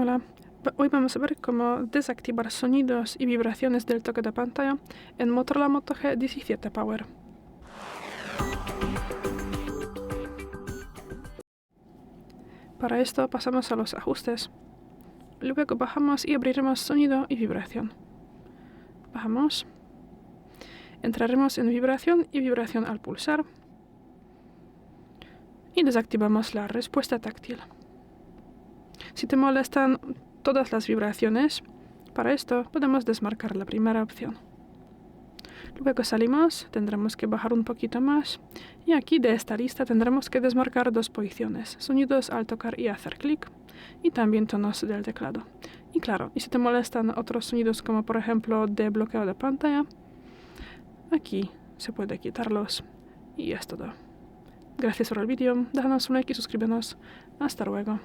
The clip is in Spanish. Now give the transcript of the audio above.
Hola, hoy vamos a ver cómo desactivar sonidos y vibraciones del toque de pantalla en MOTOROLA Moto G17 Power. Para esto pasamos a los ajustes. Luego bajamos y abriremos sonido y vibración. Bajamos. Entraremos en vibración y vibración al pulsar. Y desactivamos la respuesta táctil. Si te molestan todas las vibraciones, para esto podemos desmarcar la primera opción. Luego salimos, tendremos que bajar un poquito más y aquí de esta lista tendremos que desmarcar dos posiciones, sonidos al tocar y hacer clic y también tonos del teclado. Y claro, y si te molestan otros sonidos como por ejemplo de bloqueo de pantalla, aquí se puede quitarlos y es todo. Gracias por el vídeo, déjanos un like y suscríbenos. Hasta luego.